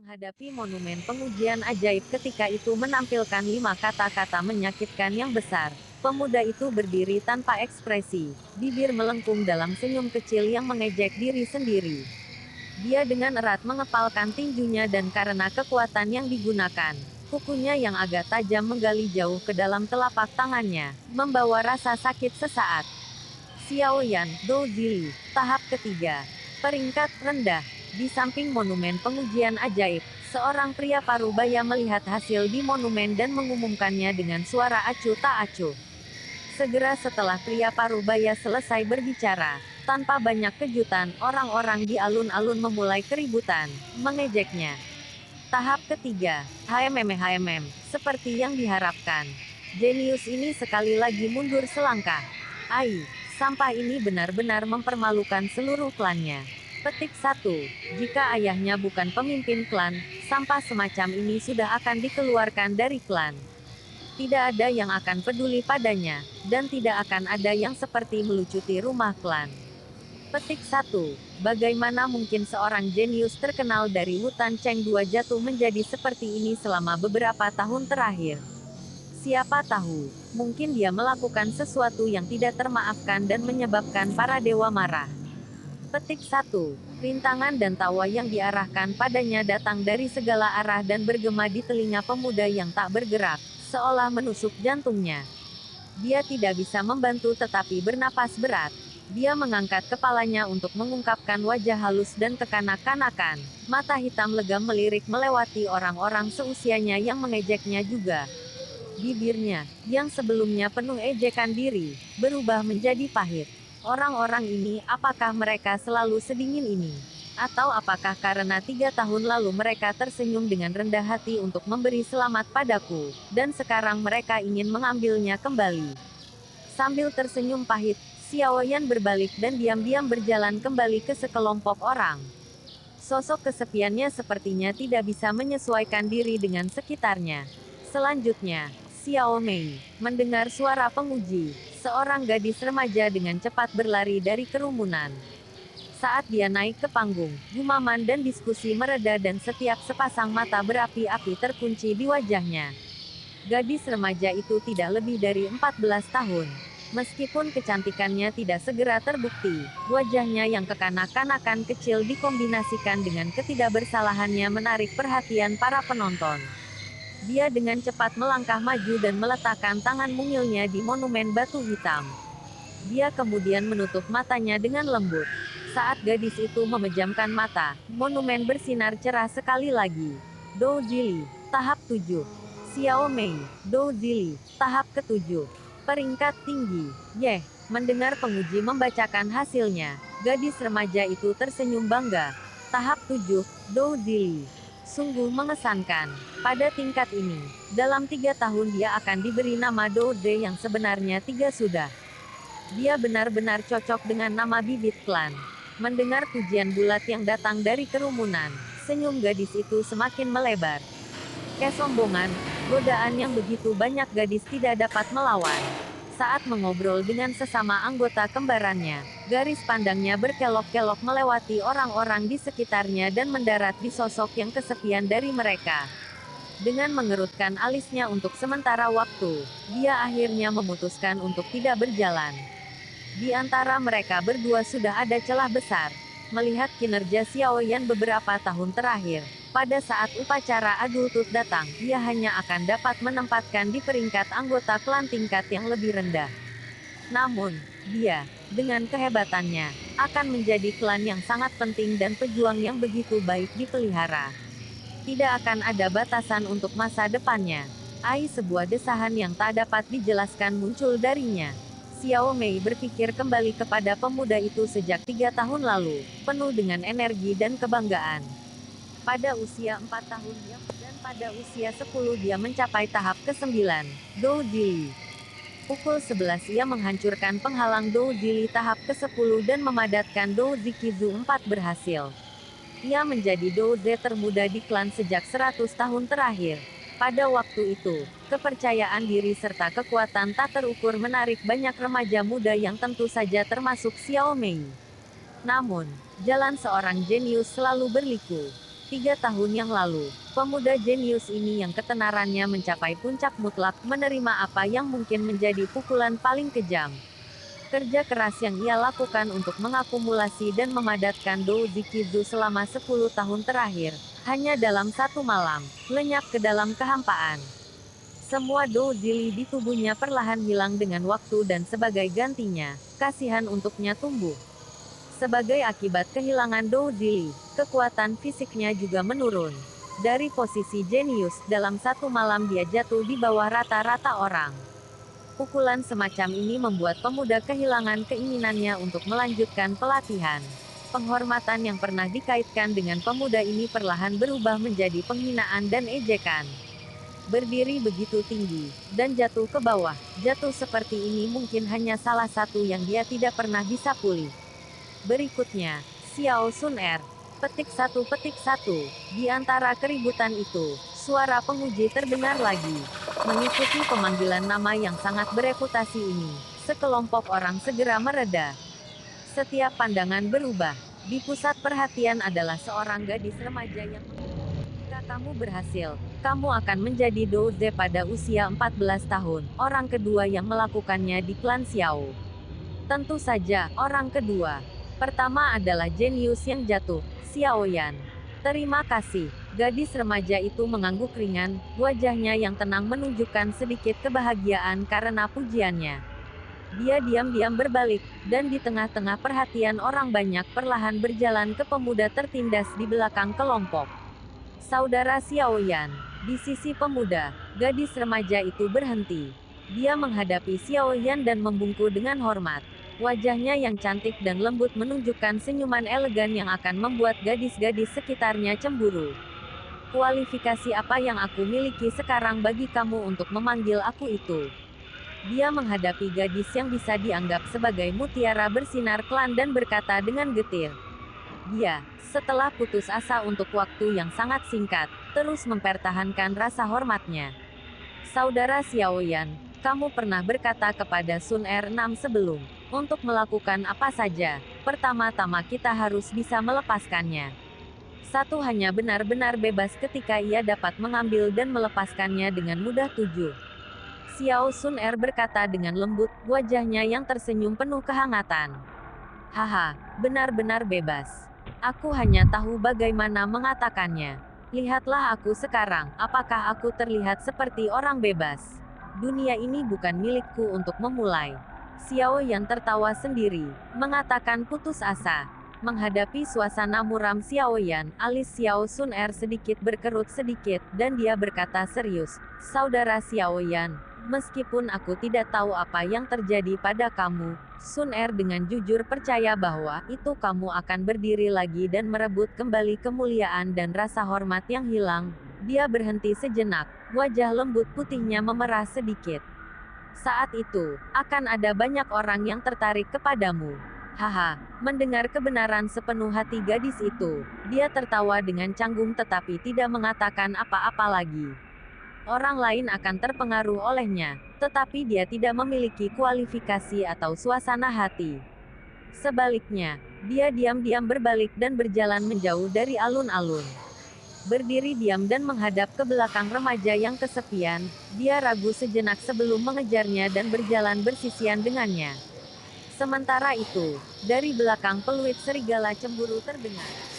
menghadapi monumen pengujian ajaib ketika itu menampilkan 5 kata-kata menyakitkan yang besar. Pemuda itu berdiri tanpa ekspresi, bibir melengkung dalam senyum kecil yang mengejek diri sendiri. Dia dengan erat mengepalkan tinjunya dan karena kekuatan yang digunakan, kukunya yang agak tajam menggali jauh ke dalam telapak tangannya, membawa rasa sakit sesaat. Xiao Yan, Dou Zili, tahap ketiga. Peringkat rendah. Di samping monumen pengujian ajaib, seorang pria parubaya melihat hasil di monumen dan mengumumkannya dengan suara acuh tak acuh. Segera setelah pria parubaya selesai berbicara, tanpa banyak kejutan, orang-orang di alun-alun memulai keributan, mengejeknya. Tahap ketiga, HMM, seperti yang diharapkan. Jenius ini sekali lagi mundur selangkah. Ai, sampah ini benar-benar mempermalukan seluruh klannya. Petik 1. Jika ayahnya bukan pemimpin klan, sampah semacam ini sudah akan dikeluarkan dari klan. Tidak ada yang akan peduli padanya, dan tidak akan ada yang seperti melucuti rumah klan. Petik 1. Bagaimana mungkin seorang jenius terkenal dari hutan Cheng 2 jatuh menjadi seperti ini selama beberapa tahun terakhir? Siapa tahu, mungkin dia melakukan sesuatu yang tidak termaafkan dan menyebabkan para dewa marah. Petik 1. Rintangan dan tawa yang diarahkan padanya datang dari segala arah dan bergema di telinga pemuda yang tak bergerak, seolah menusuk jantungnya. Dia tidak bisa membantu tetapi bernapas berat. Dia mengangkat kepalanya untuk mengungkapkan wajah halus dan kekanak-kanakan. Mata hitam legam melirik melewati orang-orang seusianya yang mengejeknya juga. Bibirnya, yang sebelumnya penuh ejekan diri, berubah menjadi pahit. Orang-orang ini, apakah mereka selalu sedingin ini? Atau apakah karena 3 tahun lalu mereka tersenyum dengan rendah hati untuk memberi selamat padaku, dan sekarang mereka ingin mengambilnya kembali? Sambil tersenyum pahit, Xiao Yan berbalik dan diam-diam berjalan kembali ke sekelompok orang. Sosok kesepiannya sepertinya tidak bisa menyesuaikan diri dengan sekitarnya. Selanjutnya, Xiao Mei mendengar suara penguji, seorang gadis remaja dengan cepat berlari dari kerumunan. Saat dia naik ke panggung, gumaman dan diskusi mereda dan setiap sepasang mata berapi-api terkunci di wajahnya. Gadis remaja itu tidak lebih dari 14 tahun. Meskipun kecantikannya tidak segera terbukti, wajahnya yang kekanak-kanakan kecil dikombinasikan dengan ketidakbersalahannya menarik perhatian para penonton. Dia dengan cepat melangkah maju dan meletakkan tangan mungilnya di monumen batu hitam. Dia kemudian menutup matanya dengan lembut. Saat gadis itu memejamkan mata, monumen bersinar cerah sekali lagi. Dou Zili, tahap 7. Xiao Mei, Dou Zili, tahap ke-7. Peringkat tinggi. Yeh, mendengar penguji membacakan hasilnya, gadis remaja itu tersenyum bangga. Tahap 7, Dou Zili. Sungguh mengesankan. Pada tingkat ini, dalam 3 tahun dia akan diberi nama Dou Ze yang sebenarnya 3 sudah. Dia benar-benar cocok dengan nama bibit klan. Mendengar pujian bulat yang datang dari kerumunan, senyum gadis itu semakin melebar. Kesombongan, godaan yang begitu banyak gadis tidak dapat melawan. Saat mengobrol dengan sesama anggota kembarannya, garis pandangnya berkelok-kelok melewati orang-orang di sekitarnya dan mendarat di sosok yang kesepian dari mereka. Dengan mengerutkan alisnya untuk sementara waktu, dia akhirnya memutuskan untuk tidak berjalan. Di antara mereka berdua sudah ada celah besar. Melihat kinerja Xiao Yan beberapa tahun terakhir, pada saat upacara adulthood datang, ia hanya akan dapat menempatkan di peringkat anggota klan tingkat yang lebih rendah. Namun, dia, dengan kehebatannya, akan menjadi klan yang sangat penting dan pejuang yang begitu baik dipelihara. Tidak akan ada batasan untuk masa depannya. Sebuah desahan yang tak dapat dijelaskan muncul darinya. Xiao Mei berpikir kembali kepada pemuda itu sejak 3 tahun lalu, penuh dengan energi dan kebanggaan. Pada usia 4 tahun dan pada usia 10 dia mencapai tahap ke-9, Dou Zili. Pukul 11 ia menghancurkan penghalang Dou Zili tahap ke-10 dan memadatkan Dou Ziqizu 4 berhasil. Ia menjadi Dou Ze termuda di klan sejak 100 tahun terakhir. Pada waktu itu, kepercayaan diri serta kekuatan tak terukur menarik banyak remaja muda yang tentu saja termasuk Xiao Mei. Namun, jalan seorang jenius selalu berliku. 3 tahun yang lalu, pemuda jenius ini yang ketenarannya mencapai puncak mutlak menerima apa yang mungkin menjadi pukulan paling kejam. Kerja keras yang ia lakukan untuk mengakumulasi dan memadatkan Dou-Zikizu selama 10 tahun terakhir, hanya dalam satu malam, lenyap ke dalam kehampaan. Semua Dou-Zili di tubuhnya perlahan hilang dengan waktu dan sebagai gantinya, kasihan untuknya tumbuh. Sebagai akibat kehilangan Dou-Zili, kekuatan fisiknya juga menurun. Dari posisi jenius, dalam satu malam dia jatuh di bawah rata-rata orang. Pukulan semacam ini membuat pemuda kehilangan keinginannya untuk melanjutkan pelatihan. Penghormatan yang pernah dikaitkan dengan pemuda ini perlahan berubah menjadi penghinaan dan ejekan. Berdiri begitu tinggi, dan jatuh ke bawah, jatuh seperti ini mungkin hanya salah satu yang dia tidak pernah bisa pulih. Berikutnya, Xiao Sun Er. Petik 1. Di antara keributan itu, suara penguji terdengar lagi. Mengikuti pemanggilan nama yang sangat bereputasi ini, sekelompok orang segera mereda. Setiap pandangan berubah. Di pusat perhatian adalah seorang gadis remaja yang jika kamu berhasil, kamu akan menjadi Douze pada usia 14 tahun, orang kedua yang melakukannya di klan Xiao. Tentu saja, orang kedua. Pertama adalah jenius yang jatuh, Xiao Yan. Terima kasih. Gadis remaja itu mengangguk ringan, wajahnya yang tenang menunjukkan sedikit kebahagiaan karena pujiannya. Dia diam-diam berbalik, dan di tengah-tengah perhatian orang banyak perlahan berjalan ke pemuda tertindas di belakang kelompok. Saudara Xiao Yan. Di sisi pemuda, gadis remaja itu berhenti. Dia menghadapi Xiao Yan dan membungkuk dengan hormat. Wajahnya yang cantik dan lembut menunjukkan senyuman elegan yang akan membuat gadis-gadis sekitarnya cemburu. Kualifikasi apa yang aku miliki sekarang bagi kamu untuk memanggil aku itu? Dia menghadapi gadis yang bisa dianggap sebagai mutiara bersinar klan dan berkata dengan getir. Dia, setelah putus asa untuk waktu yang sangat singkat, terus mempertahankan rasa hormatnya. Saudara Xiao Yan, kamu pernah berkata kepada Sun Er 6 sebelum, untuk melakukan apa saja, pertama-tama kita harus bisa melepaskannya. Satu hanya benar-benar bebas ketika ia dapat mengambil dan melepaskannya dengan mudah. 7. Xiao Sun Er berkata dengan lembut, wajahnya yang tersenyum penuh kehangatan. Haha, benar-benar bebas. Aku hanya tahu bagaimana mengatakannya. Lihatlah aku sekarang, apakah aku terlihat seperti orang bebas? Dunia ini bukan milikku untuk memulai. Xiao Yan tertawa sendiri, mengatakan putus asa. Menghadapi suasana muram Xiao Yan, alis Xiao Sun Er sedikit berkerut sedikit, dan dia berkata serius, Saudara Xiao Yan, meskipun aku tidak tahu apa yang terjadi pada kamu, Sun Er dengan jujur percaya bahwa itu kamu akan berdiri lagi dan merebut kembali kemuliaan dan rasa hormat yang hilang. Dia berhenti sejenak, wajah lembut putihnya memerah sedikit. Saat itu, akan ada banyak orang yang tertarik kepadamu. Haha, mendengar kebenaran sepenuh hati gadis itu, dia tertawa dengan canggung tetapi tidak mengatakan apa-apa lagi. Orang lain akan terpengaruh olehnya, tetapi dia tidak memiliki kualifikasi atau suasana hati. Sebaliknya, dia diam-diam berbalik dan berjalan menjauh dari alun-alun. Berdiri diam dan menghadap ke belakang remaja yang kesepian, dia ragu sejenak sebelum mengejarnya dan berjalan bersisian dengannya. Sementara itu, dari belakang peluit serigala cemburu terdengar.